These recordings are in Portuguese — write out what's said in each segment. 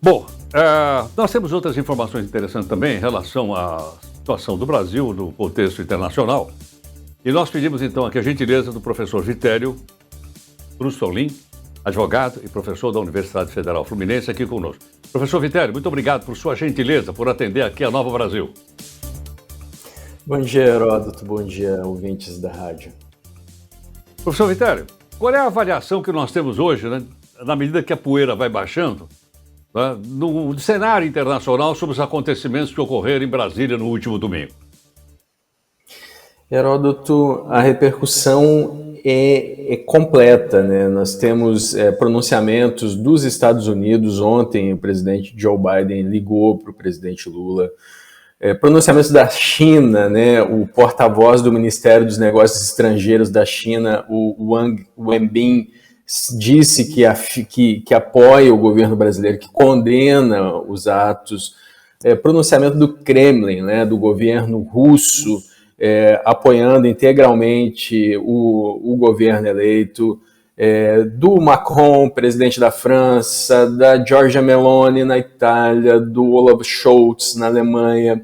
Bom, nós temos outras informações interessantes também em relação à situação do Brasil no contexto internacional. E nós pedimos então aqui a gentileza do professor Vitério Brustolin, advogado e professor da Universidade Federal Fluminense, aqui conosco. Professor Vitério, muito obrigado por sua gentileza, por atender aqui a Nova Brasil. Bom dia, Heródoto. Bom dia, ouvintes da rádio. Professor Vitério, qual é a avaliação que nós temos hoje, né, na medida que a poeira vai baixando, né, no cenário internacional sobre os acontecimentos que ocorreram em Brasília no último domingo? Heródoto, a repercussão é completa, né? Nós temos pronunciamentos dos Estados Unidos. Ontem o presidente Joe Biden ligou para o presidente Lula. Pronunciamentos da China, né? O porta-voz do Ministério dos Negócios Estrangeiros da China, o Wang Wenbin, disse que apoia o governo brasileiro, que condena os atos. Pronunciamento do Kremlin, né? Do governo russo, apoiando integralmente o governo eleito, do Macron, presidente da França, da Giorgia Meloni na Itália, do Olaf Scholz na Alemanha.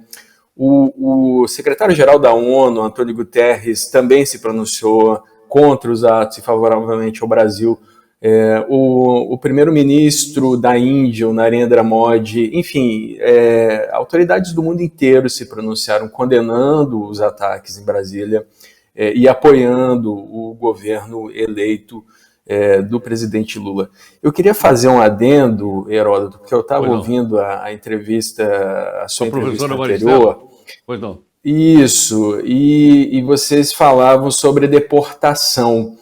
O secretário-geral da ONU, Antônio Guterres, também se pronunciou contra os atos e favoravelmente ao Brasil. O primeiro-ministro da Índia, o Narendra Modi, enfim, autoridades do mundo inteiro se pronunciaram condenando os ataques em Brasília e apoiando o governo eleito do presidente Lula. Eu queria fazer um adendo, Heródoto, porque eu estava ouvindo a entrevista, a sua entrevista anterior. Pois não. Isso, e vocês falavam sobre deportação.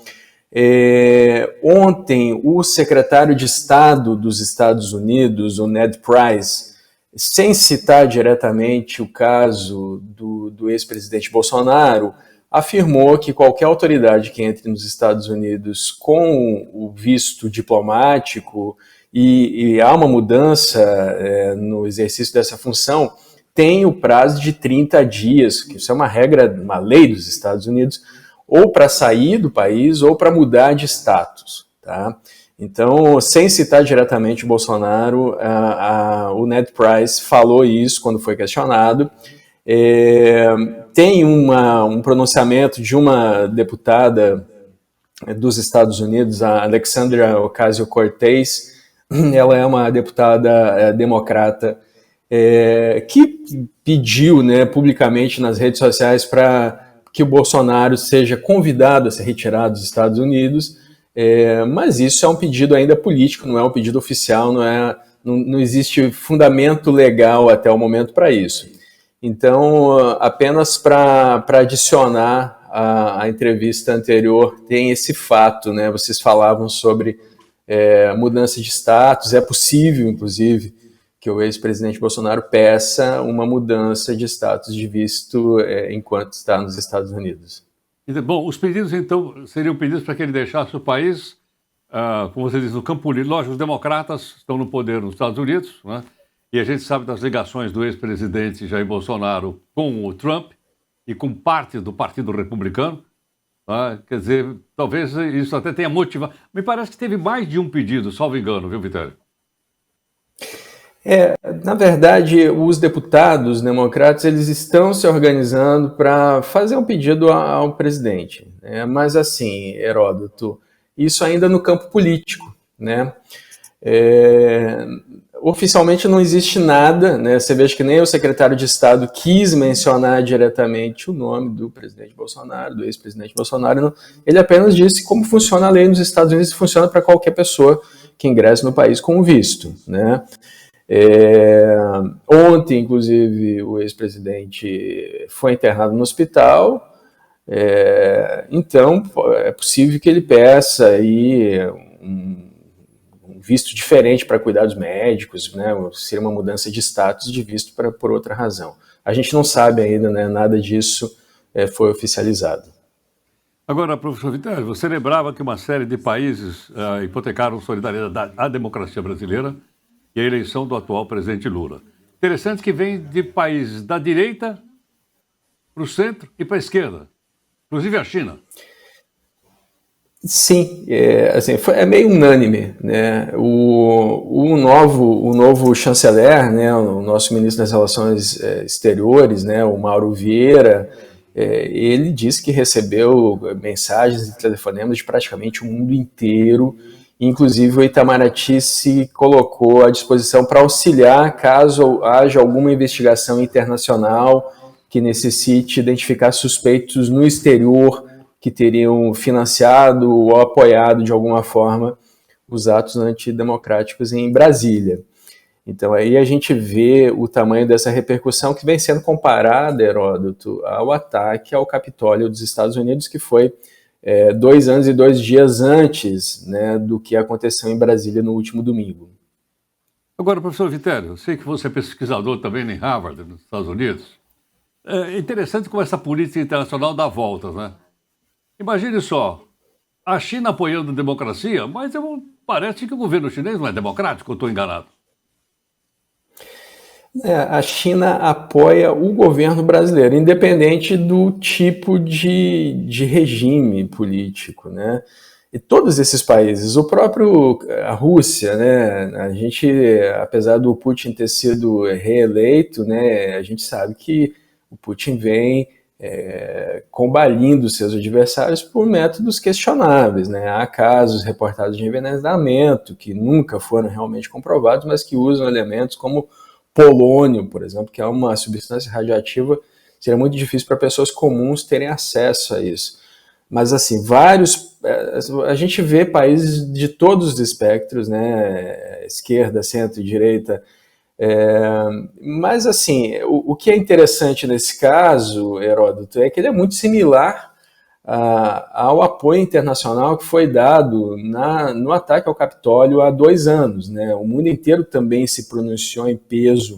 Ontem, o secretário de Estado dos Estados Unidos, o Ned Price, sem citar diretamente o caso do ex-presidente Bolsonaro, afirmou que qualquer autoridade que entre nos Estados Unidos com o visto diplomático e há uma mudança no exercício dessa função, tem o prazo de 30 dias, que isso é uma regra, uma lei dos Estados Unidos, ou para sair do país ou para mudar de status, tá? Então, sem citar diretamente o Bolsonaro, o Ned Price falou isso quando foi questionado. Tem um pronunciamento de uma deputada dos Estados Unidos, a Alexandria Ocasio-Cortez. Ela é uma deputada democrata que pediu, né, publicamente nas redes sociais para que o Bolsonaro seja convidado a ser retirado dos Estados Unidos, mas isso é um pedido ainda político, não é um pedido oficial, não existe fundamento legal até o momento para isso. Então, apenas para adicionar a entrevista anterior, tem esse fato, né? Vocês falavam sobre mudança de status, é possível, inclusive, que o ex-presidente Bolsonaro peça uma mudança de status de visto enquanto está nos Estados Unidos. Bom, os pedidos, então, seriam pedidos para que ele deixasse o país, como você diz, no campo livre. Lógico, os democratas estão no poder nos Estados Unidos, né? E a gente sabe das ligações do ex-presidente Jair Bolsonaro com o Trump e com parte do Partido Republicano. Tá? Quer dizer, talvez isso até tenha motivado. Me parece que teve mais de um pedido, salvo engano, viu, Vitério? Na verdade, os deputados democratas eles estão se organizando para fazer um pedido ao presidente. Mas assim, Heródoto, isso ainda no campo político, né? Oficialmente não existe nada, né? Você veja que nem o secretário de Estado quis mencionar diretamente o nome do presidente Bolsonaro, do ex-presidente Bolsonaro. Ele apenas disse como funciona a lei nos Estados Unidos, funciona para qualquer pessoa que ingresse no país com visto, né? Ontem, inclusive, o ex-presidente foi internado no hospital, então é possível que ele peça aí um visto diferente para cuidados médicos, né? Seria uma mudança de status de visto por outra razão. A gente não sabe ainda, né? Nada disso foi oficializado. Agora, professor Vitério, você lembrava que uma série de países hipotecaram solidariedade à democracia brasileira e a eleição do atual presidente Lula. Interessante que vem de países da direita para o centro e para a esquerda, inclusive a China. Sim, assim, é meio unânime, né? O novo chanceler, né, o nosso ministro das Relações Exteriores, né, o Mauro Vieira, ele disse que recebeu mensagens e telefonemas de praticamente o mundo inteiro, inclusive o Itamaraty se colocou à disposição para auxiliar caso haja alguma investigação internacional que necessite identificar suspeitos no exterior que teriam financiado ou apoiado de alguma forma os atos antidemocráticos em Brasília. Então aí a gente vê o tamanho dessa repercussão que vem sendo comparada, Heródoto, ao ataque ao Capitólio dos Estados Unidos, que foi 2 anos e 2 dias antes, né, do que aconteceu em Brasília no último domingo. Agora, professor Vitério, eu sei que você é pesquisador também em Harvard, nos Estados Unidos. É interessante como essa política internacional dá voltas, né? Imagine só, a China apoiando a democracia, mas parece que o governo chinês não é democrático, eu estou enganado. A China apoia o governo brasileiro, independente do tipo de regime político, né? E todos esses países, a Rússia, né? A gente, apesar do Putin ter sido reeleito, né? A gente sabe que o Putin vem combalindo seus adversários por métodos questionáveis, né? Há casos reportados de envenenamento que nunca foram realmente comprovados, mas que usam elementos como polônio, por exemplo, que é uma substância radioativa, seria muito difícil para pessoas comuns terem acesso a isso. Mas, assim, a gente vê países de todos os espectros, né, esquerda, centro e direita, mas, assim, o que é interessante nesse caso, Heródoto, é que ele é muito similar ao apoio internacional que foi dado no ataque ao Capitólio há 2 anos, né? O mundo inteiro também se pronunciou em peso,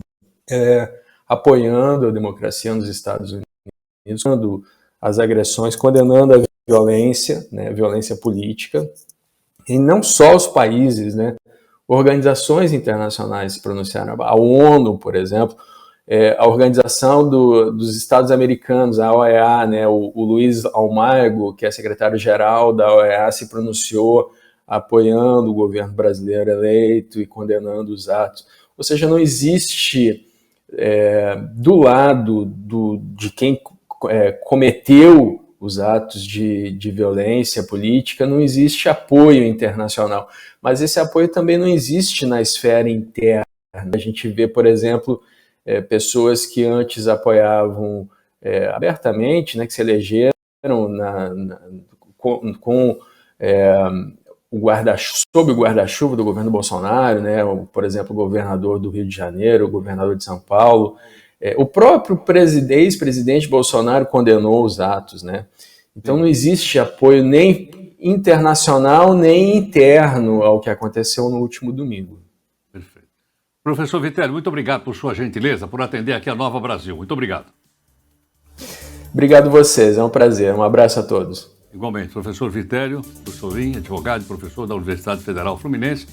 apoiando a democracia nos Estados Unidos, condenando as agressões, condenando a violência, né, violência política, e não só os países, né? Organizações internacionais se pronunciaram, a ONU, por exemplo, a Organização dos Estados Americanos, a OEA, né, o Luiz Almagro, que é secretário-geral da OEA, se pronunciou apoiando o governo brasileiro eleito e condenando os atos. Ou seja, não existe do lado de quem cometeu os atos de violência política, não existe apoio internacional. Mas esse apoio também não existe na esfera interna. A gente vê, por exemplo, pessoas que antes apoiavam abertamente, né, que se elegeram com sob o guarda-chuva do governo Bolsonaro, né, por exemplo, o governador do Rio de Janeiro, o governador de São Paulo. O próprio ex-presidente Bolsonaro condenou os atos, né? Então não existe apoio nem internacional nem interno ao que aconteceu no último domingo. Perfeito. Professor Vitério, muito obrigado por sua gentileza, por atender aqui a Nova Brasil. Muito obrigado. Obrigado a vocês, é um prazer. Um abraço a todos. Igualmente, professor Vitério, professor Vinha, advogado e professor da Universidade Federal Fluminense.